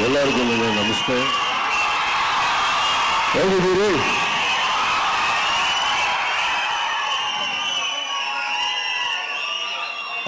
ಎಲ್ಲರಿಗೂ ನಮಸ್ತೆ. ಹೇಗಿದ್ದೀರಿ?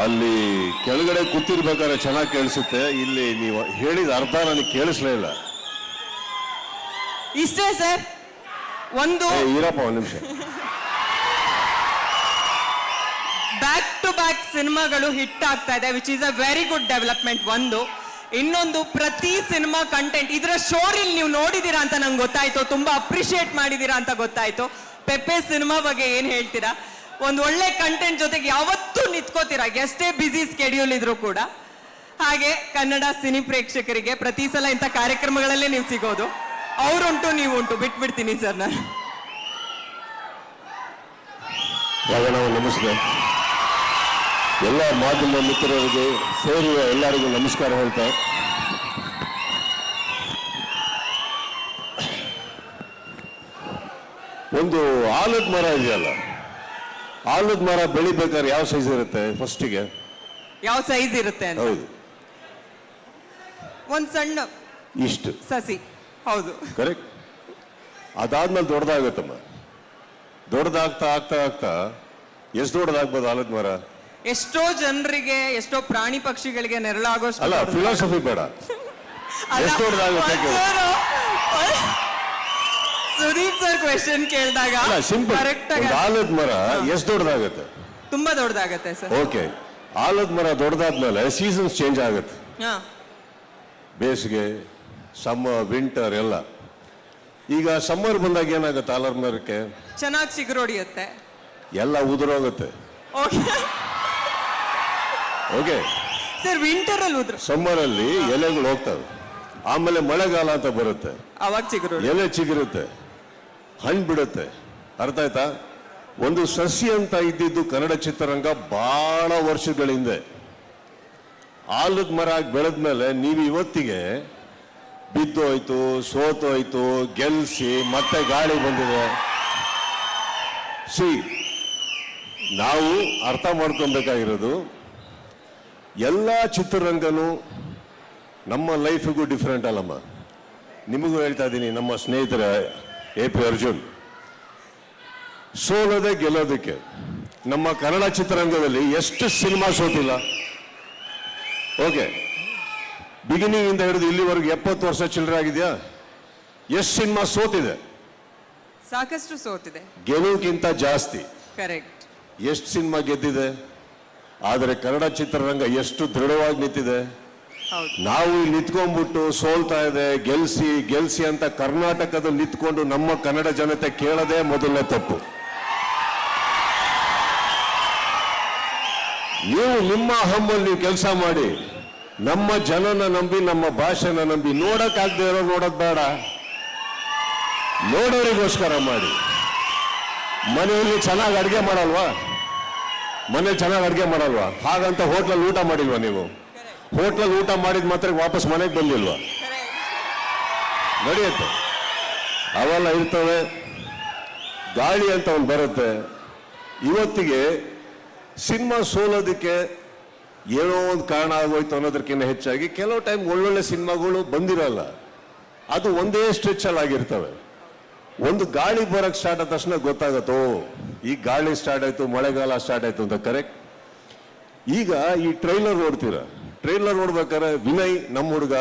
ಅಲ್ಲಿ ಕೆಳಗಡೆ ಕೂತಿರ್ಬೇಕಾದ್ರೆ ಚೆನ್ನಾಗಿ ಕೇಳಿಸುತ್ತೆ, ಇಲ್ಲಿ ನೀವು ಹೇಳಿದ ಅರ್ಧ ನನಗೆ ಕೇಳಿಸ್ಲೇ ಇಲ್ಲ. ಇಷ್ಟೇ ಸರ್. ಒಂದು ಇರಪ್ಪ ಒಂದು ನಿಮಿಷ. ಬ್ಯಾಕ್ ಟು ಬ್ಯಾಕ್ ಸಿನಿಮಾಗಳು ಹಿಟ್ ಆಗ್ತಾ ಇದೆ, which is a very good development. ಇನ್ನೊಂದು ಪ್ರತಿ ಸಿನಿಮಾ ಕಂಟೆಂಟ್ ಇದರ ಶೋರಿಲ್ ನೀವು ನೋಡಿದೀರಾ ಅಂತ ನಂಗೆ ಗೊತ್ತಾಯ್ತು, ತುಂಬಾ ಅಪ್ರಿಶಿಯೇಟ್ ಮಾಡಿದೀರಾ ಅಂತ ಗೊತ್ತಾಯ್ತು. ಪೆಪ್ಪೆ ಸಿನಿಮಾ ಬಗ್ಗೆ ಏನ್ ಹೇಳ್ತೀರಾ? ಒಂದು ಒಳ್ಳೆ ಕಂಟೆಂಟ್ ಜೊತೆಗೆ ಯಾವತ್ತೂ ನಿಂತ್ಕೋತೀರಾ, ಎಷ್ಟೇ ಬ್ಯುಸಿ ಸ್ಕೆಡ್ಯೂಲ್ ಇದ್ರು ಕೂಡ. ಹಾಗೆ ಕನ್ನಡ ಸಿನಿ ಪ್ರೇಕ್ಷಕರಿಗೆ ಪ್ರತಿ ಸಲ ಇಂಥ ಕಾರ್ಯಕ್ರಮಗಳಲ್ಲೇ ನೀವು ಸಿಗೋದು. ಅವರುಂಟು ನೀವುಂಟು, ಬಿಟ್ಬಿಡ್ತೀನಿ ಸರ್ ನಾನು. ನಮಸ್ತೆ. ಎಲ್ಲ ಮಾಧ್ಯಮ ಮಿತ್ರರಿಗೆ ಸೇರುವ ಎಲ್ಲರಿಗೂ ನಮಸ್ಕಾರ ಹೇಳ್ತಾ, ಒಂದು ಆಲದ ಮರ ಇದೆಯಲ್ಲ, ಆಲದ ಮರ ಬೆಳಿಬೇಕಾದ್ರೆ ಯಾವ ಸೈಜ್ ಇರುತ್ತೆ? ಫಸ್ಟಿಗೆ ಯಾವ ಸೈಜ್ ಇರುತ್ತೆ ಅಂತ? ಹೌದು, ಒಂದ್ ಸಣ್ಣ ಇಷ್ಟು ಸಸಿ. ಹೌದು, ಕರೆಕ್ಟ್. ಅದಾದ್ಮೇಲೆ ದೊಡ್ಡದಾಗುತ್ತಮ್ಮ. ದೊಡ್ಡದಾಗ್ತಾ ಆಗ್ತಾ ಆಗ್ತಾ ಎಷ್ಟು ದೊಡ್ಡದಾಗ್ಬೋದು ಆಲದ ಮರ? ಎಷ್ಟೋ ಜನರಿಗೆ, ಎಷ್ಟೋ ಪ್ರಾಣಿ ಪಕ್ಷಿಗಳಿಗೆ ನೆರಳಾಗೋಷ್ಟು. ಅಲ್ಲ, ಫಿಲಾಸಫಿ ಬೇಡ. ಎಷ್ಟು ದೊಡ್ಡದಾಗುತ್ತೆ? ಸುದೀಪ್ ಸರ್ ಕ್ವೆಶ್ಚನ್ ಕೇಳಿದಾಗ ಸಿಂಪಲ್. ಕರೆಕ್ಟ್ ಆಗಿ ಆಲದ ಮರ ಎಷ್ಟು ದೊಡ್ಡದಾಗುತ್ತೆ? ತುಂಬಾ ದೊಡ್ಡದಾಗತ್ತೆ ಸರ್. ಓಕೆ, ಆಲದ ಮರ ದೊಡ್ಡದಾದ್ಮೇಲೆ ಸೀಸನ್ಸ್ ಚೇಂಜ್ ಆಗುತ್ತೆ. ಬೇಸಿಗೆ, ಸಮ್ಮರ್, ವಿಂಟರ್ ಎಲ್ಲ. ಈಗ ಸಮ್ಮರ್ ಬಂದಾಗ ಏನಾಗುತ್ತೆ? ಆಲದ ಮರಕ್ಕೆ ಚೆನ್ನಾಗಿ ಚಿಗುರೊಡಿಯುತ್ತೆ, ಎಲ್ಲ ಉದುರೋಗುತ್ತೆ. ಓಕೆ ಸರ್, ವಿಂಟರ್ ಅಲ್ಲಿ ಉದ್ರ, ಸಮ್ಮರ್ ಅಲ್ಲಿ ಎಲೆಗಳು ಹೋಗ್ತವೆ. ಆಮೇಲೆ ಮಳೆಗಾಲ ಅಂತ ಬರುತ್ತೆ, ಅವಾಗ ಚಿಗುರು ಎಲೆ ಚಿಗುರುತ್ತೆ, ಹಣ್ಣು ಬಿಡುತ್ತೆ. ಅರ್ಥ ಆಯ್ತಾ? ಒಂದು ಸಸ್ಯ ಅಂತ ಇದ್ದಿದ್ದು ಕನ್ನಡ ಚಿತ್ರರಂಗ ಬಹಳ ವರ್ಷಗಳ ಹಿಂದೆ. ಆಲದ ಮರ ಬೆಳೆದ್ಮೇಲೆ ನೀವು ಇವತ್ತಿಗೆ ಬಿದ್ದೋಯ್ತು, ಸೋತೋಯ್ತು, ಗೆಲ್ಸಿ, ಮತ್ತೆ ಗಾಳಿ ಬಂದಿದೆ. ನಾವು ಅರ್ಥ ಮಾಡ್ಕೊಬೇಕಾಗಿರೋದು, ಎಲ್ಲ ಚಿತ್ರರಂಗನೂ ನಮ್ಮ ಲೈಫಿಗೂ ಡಿಫ್ರೆಂಟ್ ಅಲ್ಲಮ್ಮ. ನಿಮಗೂ ಹೇಳ್ತಾ ಇದ್ದೀನಿ, ನಮ್ಮ ಸ್ನೇಹಿತರ AP ಅರ್ಜುನ್ ಸೋಲದೆ ಗೆಲ್ಲೋದಕ್ಕೆ ನಮ್ಮ ಕನ್ನಡ ಚಿತ್ರರಂಗದಲ್ಲಿ ಎಷ್ಟು ಸಿನಿಮಾ ಸೋತಿಲ್ಲ. ಓಕೆ, ಬಿಗಿನಿಂಗ್ ಇಂದ ಹಿಡಿದು ಇಲ್ಲಿವರೆಗೂ 70 ವರ್ಷ ಚಿಲ್ಲರೆ ಆಗಿದೆಯಾ? ಎಷ್ಟು ಸಿನಿಮಾ ಸೋತಿದೆ? ಸಾಕಷ್ಟು ಸೋತಿದೆ, ಗೆಲುವಿಗಿಂತ ಜಾಸ್ತಿ. ಕರೆಕ್ಟ್. ಎಷ್ಟು ಸಿನಿಮಾ ಗೆದ್ದಿದೆ, ಆದರೆ ಕನ್ನಡ ಚಿತ್ರರಂಗ ಎಷ್ಟು ದೃಢವಾಗಿ ನಿಂತಿದೆ. ನಾವು ಇಲ್ಲಿ ನಿಂತ್ಕೊಂಡ್ಬಿಟ್ಟು ಸೋಲ್ತಾ ಇದೆ, ಗೆಲ್ಸಿ ಗೆಲ್ಸಿ ಅಂತ ಕರ್ನಾಟಕದಲ್ಲಿ ನಿಂತ್ಕೊಂಡು ನಮ್ಮ ಕನ್ನಡ ಜನತೆ ಕೇಳದೆ ಮೊದಲನೇ ತಪ್ಪು. ನೀವು ನಿಮ್ಮ ಹಮ್ಮಲ್ಲಿ ನೀವು ಕೆಲಸ ಮಾಡಿ, ನಮ್ಮ ಜನನ ನಂಬಿ, ನಮ್ಮ ಭಾಷೆನ ನಂಬಿ. ನೋಡಕ್ಕಾಗದೆ ಇರೋ ನೋಡೋದು ಬೇಡ, ನೋಡೋರಿಗೋಸ್ಕರ ಮಾಡಿ. ಮನೆಯಲ್ಲಿ ಚೆನ್ನಾಗಿ ಅಡುಗೆ ಮಾಡಲ್ವಾ? ಮನೇಲಿ ಚೆನ್ನಾಗಿ ಅಡುಗೆ ಮಾಡಲ್ವಾ? ಹಾಗಂತ ಹೋಟ್ಲಲ್ಲಿ ಊಟ ಮಾಡಿಲ್ವಾ? ನೀವು ಹೋಟ್ಲಲ್ಲಿ ಊಟ ಮಾಡಿದ ಮಾತ್ರ ವಾಪಸ್ ಮನೆಗೆ ಬಂದಿಲ್ವಾ? ನಡೆಯುತ್ತೆ, ಅವೆಲ್ಲ ಇರ್ತವೆ. ಗಾಳಿ ಅಂತ ಒಂದು ಬರುತ್ತೆ. ಇವತ್ತಿಗೆ ಸಿನಿಮಾ ಸೋಲೋದಕ್ಕೆ ಏನೋ ಒಂದು ಕಾರಣ ಆಗೋಯ್ತು ಅನ್ನೋದಕ್ಕಿಂತ ಹೆಚ್ಚಾಗಿ ಕೆಲವು ಟೈಮ್ ಒಳ್ಳೊಳ್ಳೆ ಸಿನಿಮಾಗಳು ಬಂದಿರಲ್ಲ. ಅದು ಒಂದೇ ಸ್ಟ್ರೆಚಲ್ಲಿ ಆಗಿರ್ತವೆ. ಒಂದು ಗಾಳಿ ಬರಕ್ಕೆ ಸ್ಟಾರ್ಟ್ ಆದ ತಕ್ಷಣ ಗೊತ್ತಾಗತ್ತೋ, ಈ ಗಾಳಿ ಸ್ಟಾರ್ಟ್ ಆಯ್ತು, ಮಳೆಗಾಲ ಸ್ಟಾರ್ಟ್ ಆಯ್ತು ಅಂತ. ಕರೆಕ್ಟ್. ಈಗ ಈ ಟ್ರೈಲರ್ ನೋಡ್ತೀರ, ಟ್ರೈಲರ್ ನೋಡ್ಬೇಕಾದ್ರೆ ವಿನಯ್ ನಮ್ಮ ಹುಡುಗ,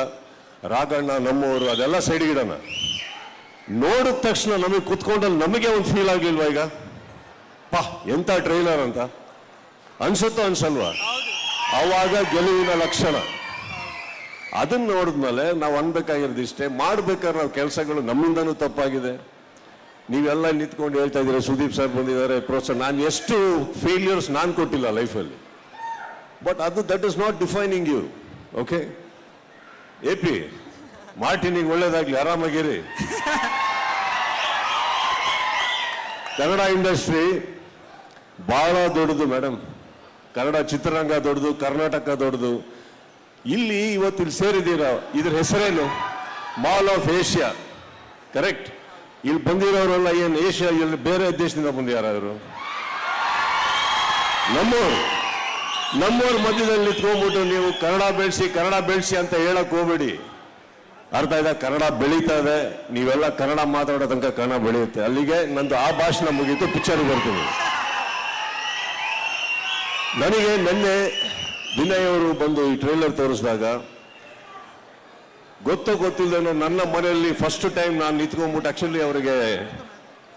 ರಾಘಣ್ಣ ನಮ್ಮವರು, ಅದೆಲ್ಲ ಸೈಡ್ಗಿಡೋಣ. ನೋಡಿದ ತಕ್ಷಣ ನಮಗೆ ಕುತ್ಕೊಂಡಲ್ಲಿ ನಮಗೆ ಒಂದು ಫೀಲ್ ಆಗ್ಲಿಲ್ವಾ? ಈಗ ಎಂತ ಟ್ರೈಲರ್ ಅಂತ ಅನ್ಸುತ್ತೋ ಅನ್ಸಲ್ವಾ? ಅವಾಗ ಗೆಲುವಿನ ಲಕ್ಷಣ. ಅದನ್ನ ನೋಡಿದ್ಮೇಲೆ ನಾವು ಅನ್ಬೇಕಾಗಿರೋದು ಇಷ್ಟೇ, ಮಾಡ್ಬೇಕಾದ್ರೆ ನಾವು ಕೆಲಸಗಳು ನಮ್ಮಿಂದನೂ ತಪ್ಪಾಗಿದೆ. ನೀವೆಲ್ಲ ನಿಂತ್ಕೊಂಡು ಹೇಳ್ತಾ ಇದ್ದೀರಾ, ಸುದೀಪ್ ಸರ್ ಬಂದಿದ್ದಾರೆ, ಪ್ರೋತ್ಸಾಹ. ನಾನು ಎಷ್ಟು ಫೇಲ್ಯೂರ್ಸ್ ನಾನು ಕೊಟ್ಟಿಲ್ಲ ಲೈಫಲ್ಲಿ, ಬಟ್ ಅದು that is not defining you. Okay AP ಮಾರ್ಟಿನಿಗೆ ಒಳ್ಳೇದಾಗ್ಲಿ, ಆರಾಮಾಗಿರಿ. ಕನ್ನಡ ಇಂಡಸ್ಟ್ರಿ ಬಹಳ ದೊಡ್ಡದು ಮೇಡಮ್. ಕನ್ನಡ ಚಿತ್ರರಂಗ ದೊಡ್ಡದು, ಕರ್ನಾಟಕ ದೊಡ್ಡದು. ಇಲ್ಲಿ ಇವತ್ತಿಲ್ಲಿ ಸೇರಿದ್ದೀರಾ, ಇದ್ರ ಹೆಸರೇನು? Mall of Asia. ಕರೆಕ್ಟ್. ಇಲ್ಲಿ ಬಂದಿರೋರೆಲ್ಲ ಏನು ಏಷ್ಯಾ, ಇಲ್ಲಿ ಬೇರೆ ದೇಶದಿಂದ ಬಂದಿದ್ದಾರೆ ಅವರು? ನಮ್ಮವ್ರ ಮಧ್ಯದಲ್ಲಿ ನಿಂತ್ಕೊಂಡ್ಬಿಟ್ಟು ನೀವು ಕನ್ನಡ ಬೆಳೆಸಿ ಅಂತ ಹೇಳಕ್ ಹೋಗ್ಬೇಡಿ. ಅರ್ಥ ಆಯ್ತಾ? ಕನ್ನಡ ಬೆಳೀತಾ ಇದೆ, ನೀವೆಲ್ಲ ಕನ್ನಡ ಮಾತಾಡೋ ತನಕ ಕನ್ನಡ ಬೆಳೆಯುತ್ತೆ. ಅಲ್ಲಿಗೆ ನಂದು ಆ ಭಾಷಣ ಮುಗೀತು, ಪಿಕ್ಚರ್ಗೆ ಬರ್ತೀನಿ. ನನಗೆ ನಿನ್ನೆ ವಿನಯ್ ಅವರು ಬಂದು ಈ ಟ್ರೈಲರ್ ತೋರಿಸಿದಾಗ ಗೊತ್ತಿಲ್ಲದೇನೋ ನನ್ನ ಮನೆಯಲ್ಲಿ ಫಸ್ಟ್ ಟೈಮ್ ನಾನು ನಿಂತ್ಕೊಂಡ್ಬಿಟ್ಟು ಆಕ್ಚುಲಿ ಅವರಿಗೆ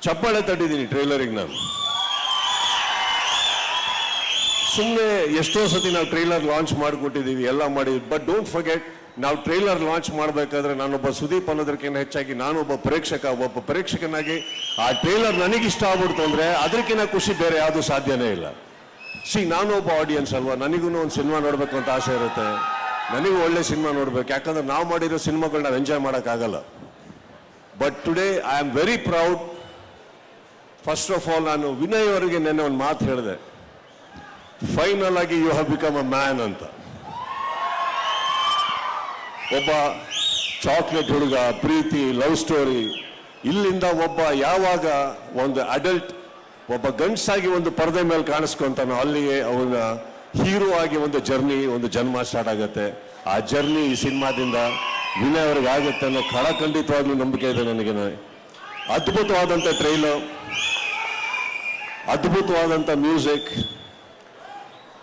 ಚಪ್ಪಾಳೆ ತಟ್ಟಿದ್ದೀನಿ ಟ್ರೈಲರಿಗೆ. ನಾನು ಸುಮ್ಮನೆ ಎಷ್ಟೋ ಸತಿ ನಾವು ಟ್ರೈಲರ್ ಲಾಂಚ್ ಮಾಡಿಕೊಟ್ಟಿದ್ದೀವಿ, ಎಲ್ಲ ಮಾಡಿ. ಬಟ್ ಡೋಂಟ್ ಫರ್ಗೆಟ್, ನಾವು ಟ್ರೈಲರ್ ಲಾಂಚ್ ಮಾಡಬೇಕಾದ್ರೆ ನಾನೊಬ್ಬ ಸುದೀಪ್ ಅನ್ನೋದಕ್ಕಿಂತ ಹೆಚ್ಚಾಗಿ ನಾನೊಬ್ಬ ಪ್ರೇಕ್ಷಕನಾಗಿ ಆ ಟ್ರೈಲರ್ ನನಗಿಷ್ಟ ಆಗ್ಬಿಡ್ತು ಅಂದ್ರೆ ಅದಕ್ಕಿಂತ ಖುಷಿ ಬೇರೆ ಯಾವುದು ಸಾಧ್ಯನೇ ಇಲ್ಲ. ನಾನು ಒಬ್ಬ ಆಡಿಯನ್ಸ್ ಅಲ್ವಾ, ನನಗೂ ಒಂದು ಸಿನಿಮಾ ನೋಡಬೇಕು ಅಂತ ಆಸೆ ಇರುತ್ತೆ. ನನಗೂ ಒಳ್ಳೆ ಸಿನಿಮಾ ನೋಡ್ಬೇಕು, ಯಾಕಂದ್ರೆ ನಾವು ಮಾಡಿರೋ ಸಿನಿಮಾಗಳನ್ನ ನಾವು ಎಂಜಾಯ್ ಮಾಡೋಕ್ಕಾಗಲ್ಲ. But today I am very proud. First of all ನಾನು ವಿನಯ್ ಅವರಿಗೆ ನೆನ್ನೆ ಒಂದು ಮಾತು ಹೇಳಿದೆ, ಫೈನಲ್ ಆಗಿ you have become a man ಅಂತ. ಒಬ್ಬ ಚಾಕ್ಲೇಟ್ ಹುಡುಗ, ಪ್ರೀತಿ, ಲವ್ ಸ್ಟೋರಿ, ಇಲ್ಲಿಂದ ಒಬ್ಬ ಯಾವಾಗ ಒಂದು ಅಡಲ್ಟ್ ಒಬ್ಬ ಗಂಡಸಾಗಿ ಒಂದು ಪರದೆ ಮೇಲೆ ಕಾಣಿಸ್ಕೊಂತಾನೋ ಅಲ್ಲಿಗೆ ಅವನ ಹೀರೋ ಆಗಿ ಒಂದು ಜರ್ನಿ, ಒಂದು ಜನ್ಮ ಸ್ಟಾರ್ಟ್ ಆಗುತ್ತೆ. ಆ ಜರ್ನಿ ಈ ಸಿನಿಮಾದಿಂದ ವಿನಯ್ ಅವ್ರಿಗೆ ಆಗುತ್ತೆ ಅನ್ನೋ ಖಂಡಿತವಾಗ್ಲೂ ನಂಬಿಕೆ ಇದೆ ನನಗೆ. ಅದ್ಭುತವಾದಂಥ ಟ್ರೈಲರ್, ಅದ್ಭುತವಾದಂಥ ಮ್ಯೂಸಿಕ್.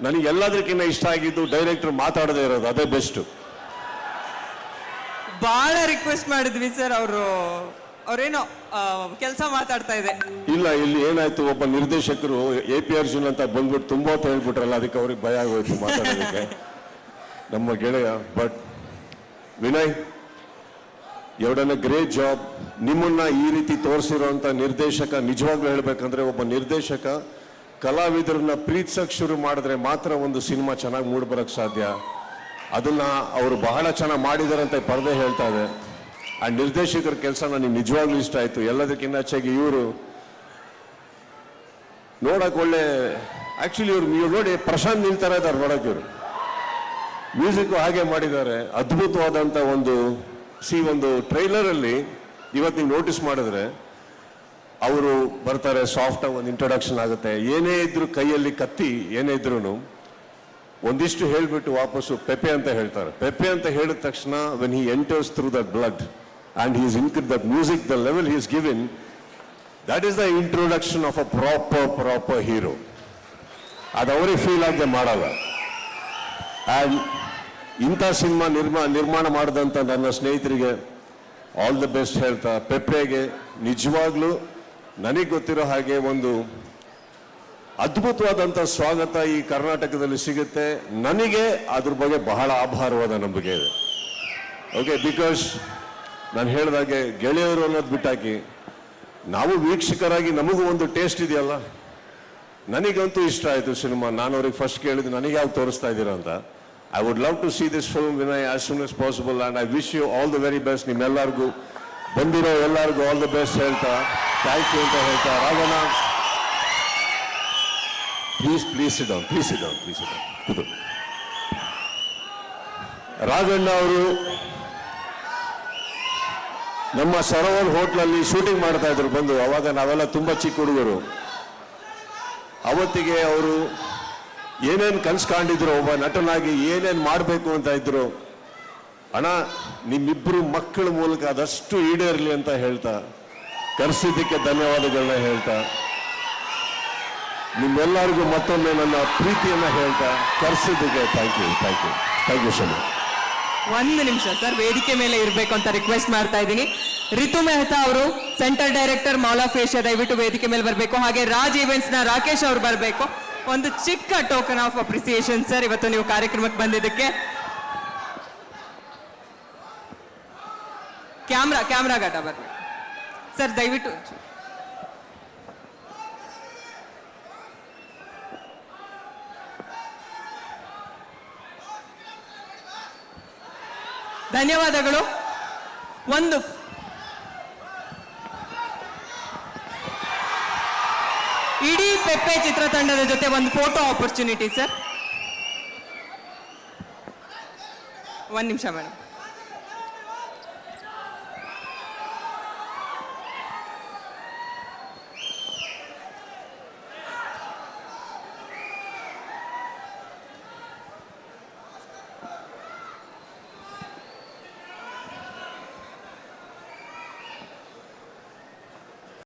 ನನಗೆ ಎಲ್ಲದಕ್ಕಿಂತ ಇಷ್ಟ ಆಗಿದ್ದು ಡೈರೆಕ್ಟರ್ ಮಾತಾಡದೇ ಇರೋದು, ಅದೇ ಬೆಸ್ಟ್. ಬಹಳ ರಿಕ್ವೆಸ್ಟ್ ಮಾಡಿದ್ವಿ ಸರ್, ಅವ್ರೇನೋ ಕೆಲಸ ಮಾತಾಡ್ತಾ ಇದೆ. ಇಲ್ಲ, ಇಲ್ಲಿ ಏನಾಯ್ತು, ಒಬ್ಬ ನಿರ್ದೇಶಕರು AP ಅರ್ಜುನ್ ಅಂತ ಬಂದ್ಬಿಟ್ಟು ತುಂಬಾ ಹೊತ್ತು ಹೇಳ್ಬಿಟ್ರಲ್ಲ, ಅದಕ್ಕೆ ಅವ್ರಿಗೆ ಭಯ ಆಗೋಯ್ತು ಮಾತಾಡೋದಕ್ಕೆ, ನಮ್ಮ ಗೆಳೆಯ. But Vinay, you done a great job. ನಿಮ್ಮನ್ನ ಈ ರೀತಿ ತೋರಿಸಿರುವಂತ ನಿರ್ದೇಶಕ, ನಿಜವಾಗ್ಲೂ ಹೇಳ್ಬೇಕಂದ್ರೆ ಒಬ್ಬ ನಿರ್ದೇಶಕ ಕಲಾವಿದರನ್ನ ಪ್ರೀತಿಸಕ್ ಶುರು ಮಾಡಿದ್ರೆ ಮಾತ್ರ ಒಂದು ಸಿನಿಮಾ ಚೆನ್ನಾಗಿ ಮೂಡ್ಬರಕ್ ಸಾಧ್ಯ. ಅದನ್ನ ಅವರು ಬಹಳ ಚೆನ್ನಾಗಿ ಮಾಡಿದಾರೆ ಅಂತ ಪರದೆ ಹೇಳ್ತಾ ಇದೆ. ಆ ನಿರ್ದೇಶಕರ ಕೆಲಸ ನನಗೆ ನಿಜವಾಗ್ಲೂ ಇಷ್ಟ ಆಯ್ತು. ಎಲ್ಲದಕ್ಕಿಂತ ಹೆಚ್ಚಾಗಿ ಇವರು ನೋಡಕ್ ಒಳ್ಳೆ, ಆಕ್ಚುಲಿ ಇವ್ರು ನೋಡಿ ಪ್ರಶಾಂತ್ ನಿಲ್ತಾರ ಇದ್ದಾರೆ ನೋಡಕ್. ಇವರು ಮ್ಯೂಸಿಕ್ ಹಾಗೆ ಮಾಡಿದ್ದಾರೆ, ಅದ್ಭುತವಾದಂತ ಒಂದು ಟ್ರೈಲರ್ ಅಲ್ಲಿ ಇವತ್ತು ನೀವು ನೋಟಿಸ್ ಮಾಡಿದ್ರೆ ಅವರು ಬರ್ತಾರೆ, ಸಾಫ್ಟ್ ಆಗಿ ಒಂದು ಇಂಟ್ರೊಡಕ್ಷನ್ ಆಗುತ್ತೆ. ಏನೇ ಇದ್ರು ಕೈಯಲ್ಲಿ ಕತ್ತಿ ಏನೇ ಇದ್ರು ಒಂದಿಷ್ಟು ಹೇಳ್ಬಿಟ್ಟು ವಾಪಸ್ಸು ಪೆಪೆ ಅಂತ ಹೇಳ್ತಾರೆ. ಪೆಪೆ ಅಂತ ಹೇಳಿದ ತಕ್ಷಣ when he enters through that blood and he's increased that music, the level he's given, that is the introduction of a proper hero. ಅದು ಅವರಿಗೆ ಫೀಲ್ ಆಗದೆ ಮಾಡಲ್ಲ. ಆ್ಯಂಡ್ ಇಂಥ ಸಿನಿಮಾ ನಿರ್ಮಾಣ ಮಾಡಿದಂಥ ನನ್ನ ಸ್ನೇಹಿತರಿಗೆ ಆಲ್ ದ ಬೆಸ್ಟ್ ಹೇಳ್ತಾ, ಪೆಪ್ಪೆಗೆ ನಿಜವಾಗ್ಲೂ ನನಗೆ ಗೊತ್ತಿರೋ ಹಾಗೆ ಒಂದು ಅದ್ಭುತವಾದಂಥ ಸ್ವಾಗತ ಈ ಕರ್ನಾಟಕದಲ್ಲಿ ಸಿಗುತ್ತೆ. ನನಗೆ ಅದ್ರ ಬಗ್ಗೆ ಬಹಳ ಆಭಾರವಾದ ನಂಬಿಕೆ ಇದೆ. ಓಕೆ, ಬಿಕಾಸ್ ನಾನು ಹೇಳಿದಾಗೆ ಗೆಳೆಯರು ಅನ್ನೋದು ಬಿಟ್ಟಾಕಿ ನಾವು ವೀಕ್ಷಕರಾಗಿ ನಮಗೂ ಒಂದು ಟೇಸ್ಟ್ ಇದೆಯಲ್ಲ. ನನಗಂತೂ ಇಷ್ಟ ಆಯಿತು ಸಿನಿಮಾ. ನಾನು ಅವ್ರಿಗೆ ಫಸ್ಟ್ ಕೇಳಿದ್ದು, ನನಗೆ ಯಾವ್ದು ತೋರಿಸ್ತಾ ಇದ್ದೀರಾ ಅಂತ. I would love to see this film Vinay as soon as possible and I wish you all the very best. ನಿಮ್ಮೆಲ್ಲರಿಗೂ ಬಂದಿರೋ ಎಲ್ಲರಿಗೂ ಆಲ್ ದ ಬೆಸ್ಟ್ ಹೇಳ್ತಾ, ಥ್ಯಾಂಕ್ ಯು ಅಂತ ಹೇಳ್ತಾ, Raghanna please sit down. Raghanna ಅವರು ನಮ್ಮ ಸರೋವರ್ ಹೋಟ್ಲಲ್ಲಿ ಶೂಟಿಂಗ್ ಮಾಡ್ತಾ ಇದ್ರು ಬಂದು. ಅವಾಗ ನಾವೆಲ್ಲ ತುಂಬಾ ಚಿಕ್ಕ ಹುಡುಗರು. ಅವತ್ತಿಗೆ ಅವರು ಏನೇನು ಕನ್ಸು ಕಾಣಿದ್ರು, ಒಬ್ಬ ನಟನಾಗಿ ಏನೇನು ಮಾಡಬೇಕು ಅಂತ ಇದ್ರು. ಅಣ್ಣ, ನಿಮ್ಮಿಬ್ಬರು ಮಕ್ಕಳ ಮೂಲಕ ಅದಷ್ಟು ಈಡೇರಲಿ ಅಂತ ಹೇಳ್ತಾ, ಕರೆಸಿದ್ದಕ್ಕೆ ಧನ್ಯವಾದಗಳನ್ನ ಹೇಳ್ತಾ, ನಿಮ್ಮೆಲ್ಲರಿಗೂ ಮತ್ತೊಮ್ಮೆ ನನ್ನ ಪ್ರೀತಿಯನ್ನ ಹೇಳ್ತಾ, ಕರೆಸಿದ್ದಕ್ಕೆ ಥ್ಯಾಂಕ್ ಯು ಸೊ ಮಚ್. ಒಂದು ನಿಮಿಷ ಸರ್, ವೇದಿಕೆ ಮೇಲೆ ಇರಬೇಕು ಅಂತ ರಿಕ್ವೆಸ್ಟ್ ಮಾಡ್ತಾ ಇದ್ದೀನಿ. ರಿತು ಮೆಹ್ತಾ ಅವರು, central director mall of Asia, ದಯವಿಟ್ಟು ವೇದಿಕೆ ಮೇಲೆ ಬರಬೇಕು. ಹಾಗೆ ರಾಜ್ ಈವೆಂಟ್ಸ್ ನ ರಾಕೇಶ್ ಅವರು ಬರಬೇಕು. ಒಂದು ಚಿಕ್ಕ ಟೋಕನ್ ಆಫ್ ಅಪ್ರಿಸಿಯೇಷನ್ ಸರ್, ಇವತ್ತು ನೀವು ಕಾರ್ಯಕ್ರಮಕ್ಕೆ ಬಂದಿದ್ದಕ್ಕೆ. ಕ್ಯಾಮ್ರಾ ಘಟ ಬರಬೇಕು ಸರ್, ದಯವಿಟ್ಟು. ಧನ್ಯವಾದಗಳು. ಒಂದು ಇಡೀ ಪೆಪ್ಪೆ ಚಿತ್ರತಂಡದ ಜೊತೆ ಒಂದು ಫೋಟೋ ಆಪರ್ಚುನಿಟಿ ಸರ್. ಒಂದು ನಿಮಿಷ ಮೇಡಮ್.